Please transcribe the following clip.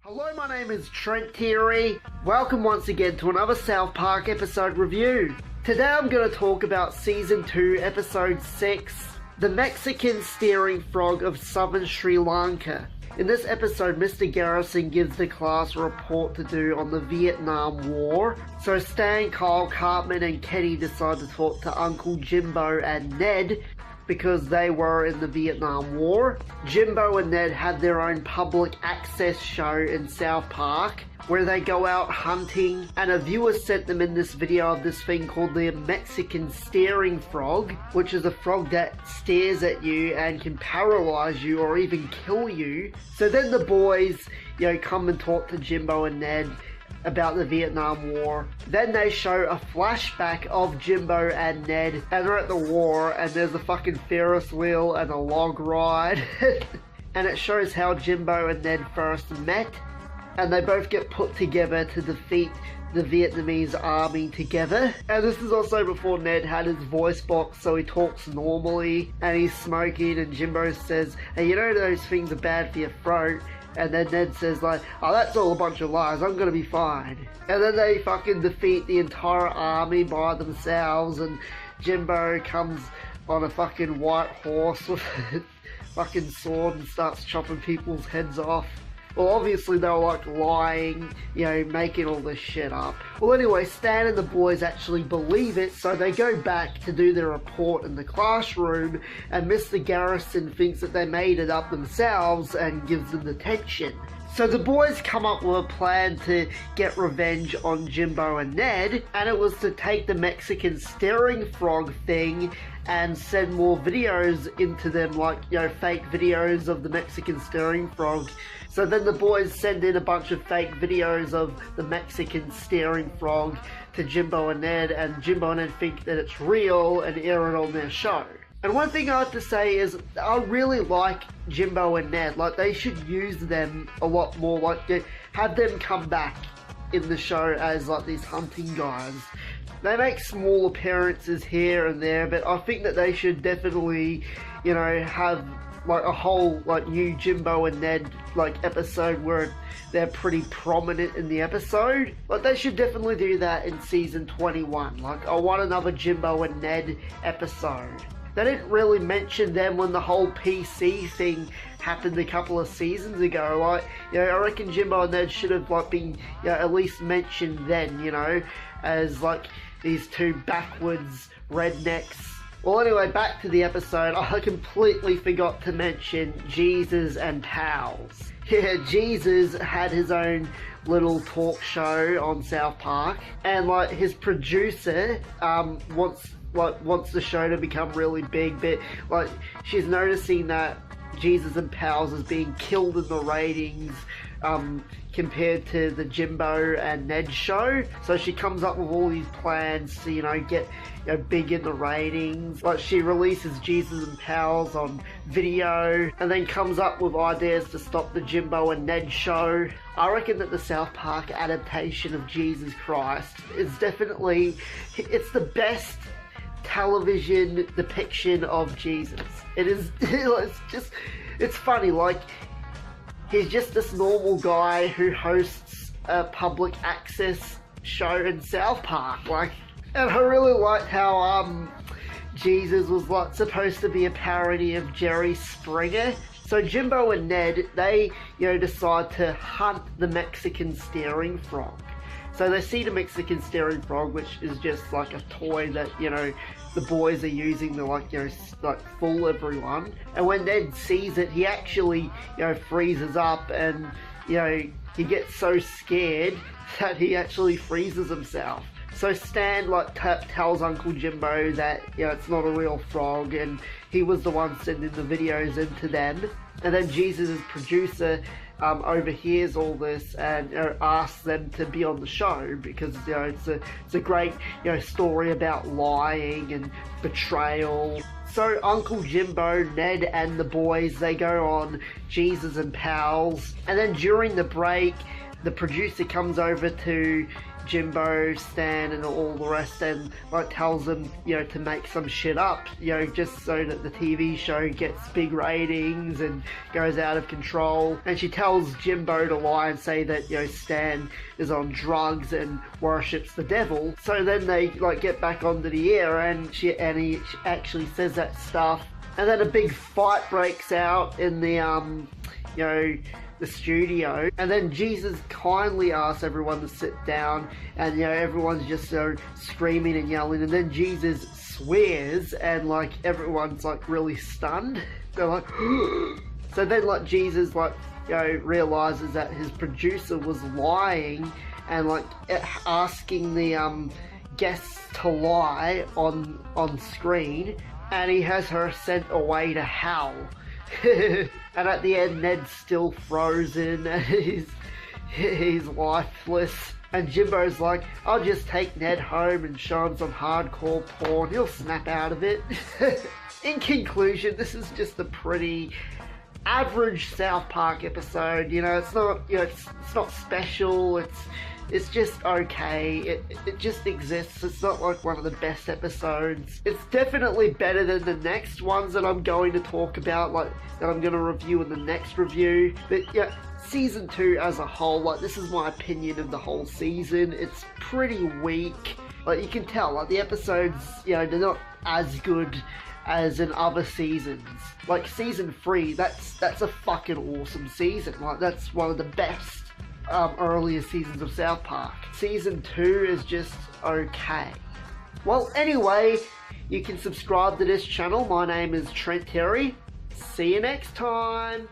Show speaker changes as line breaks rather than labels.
Hello, my name is Trent Thierry. Welcome once again to another South Park episode review. Today I'm going to talk about Season 2, Episode 6, The Mexican Steering Frog of Southern Sri Lanka. In this episode, Mr. Garrison gives the class a report to do on the Vietnam War. So Stan, Kyle, Cartman and Kenny decide to talk to Uncle Jimbo and Ned because they were in the Vietnam War. Jimbo and Ned have their own public access show in South Park where they go out hunting, and a viewer sent them in this video of this thing called the Mexican Steering Frog, which is a frog that stares at you and can paralyze you or even kill you. So then the boys, come and talk to Jimbo and Ned about the Vietnam War. Then they show a flashback of Jimbo and Ned, and they're at the war, and there's a fucking Ferris wheel and a log ride. And it shows how Jimbo and Ned first met, and they both get put together to defeat the Vietnamese army together. And this is also before Ned had his voice box, so he talks normally, and he's smoking, and Jimbo says, hey, those things are bad for your throat. And then Ned says oh, that's all a bunch of lies, I'm gonna be fine. And then they fucking defeat the entire army by themselves, and Jimbo comes on a fucking white horse with a fucking sword and starts chopping people's heads off. Well, obviously they were lying, making all this shit up. Well, anyway, Stan and the boys actually believe it, so they go back to do their report in the classroom, and Mr. Garrison thinks that they made it up themselves and gives them detention. So the boys come up with a plan to get revenge on Jimbo and Ned, and it was to take the Mexican steering frog thing and send more videos into them, fake videos of the Mexican steering frog. So then the boys send in a bunch of fake videos of the Mexican steering frog to Jimbo and Jimbo and Ned think that it's real and air it on their show. And one thing I have to say is, I really like Jimbo and Ned. They should use them a lot more. Have them come back in the show as these hunting guys. They make small appearances here and there, but I think that they should definitely, have a whole new Jimbo and Ned episode where they're pretty prominent in the episode. They should definitely do that in season 21. I want another Jimbo and Ned episode. They didn't really mention them when the whole PC thing happened a couple of seasons ago. I reckon Jimbo and Ned should have been at least mentioned then, as these two backwards rednecks. Well, anyway, back to the episode. I completely forgot to mention Jesus and Pals. Yeah, Jesus had his own little talk show on South Park, and his producer wants the show to become really big, but she's noticing that Jesus and Pals is being killed in the ratings compared to the Jimbo and Ned show. So she comes up with all these plans to get big in the ratings. She releases Jesus and Pals on video, and then comes up with ideas to stop the Jimbo and Ned show. I reckon that the South Park adaptation of Jesus Christ is definitely, it's the best television depiction of Jesus. It is, it's funny, he's just this normal guy who hosts a public access show in South Park, and I really liked how, Jesus was supposed to be a parody of Jerry Springer. So Jimbo and Ned, they, decide to hunt the Mexican steering frog. So they see the Mexican steering frog, which is just a toy that, the boys are using to fool everyone. And when Ned sees it, he actually, freezes up, and, he gets so scared that he actually freezes himself. So Stan tells Uncle Jimbo that it's not a real frog, and he was the one sending the videos into them. And then Jesus' producer overhears all this and asks them to be on the show because it's a great story about lying and betrayal. So Uncle Jimbo, Ned and the boys, they go on Jesus and Pals, and then during the break the producer comes over to Jimbo, Stan, and all the rest, and like tells them, to make some shit up, just so that the TV show gets big ratings and goes out of control. And she tells Jimbo to lie and say that, Stan is on drugs and worships the devil. So then they like get back onto the air, and he actually says that stuff. And then a big fight breaks out in the the studio, and then Jesus kindly asks everyone to sit down, and everyone's just screaming and yelling, and then Jesus swears, and like everyone's like really stunned. They're like so then like Jesus realizes that his producer was lying and like asking the guests to lie on screen, and he has her sent away to hell. And at the end, Ned's still frozen and he's lifeless. And Jimbo's like, I'll just take Ned home and show him some hardcore porn. He'll snap out of it. In conclusion, this is just a pretty average South Park episode. It's not it's not special. It's just okay. It just exists. It's not like one of the best episodes. It's definitely better than the next ones that I'm going to talk about, like that I'm going to review in the next review. But yeah, season 2 as a whole, like this is my opinion of the whole season. It's pretty weak. Like you can tell, like the episodes, they're not as good as in other seasons. Like season 3, that's a fucking awesome season. Like that's one of the best earlier seasons of South Park. Season 2 is just okay. Well, anyway, you can subscribe to this channel. My name is Trent Terry. See you next time.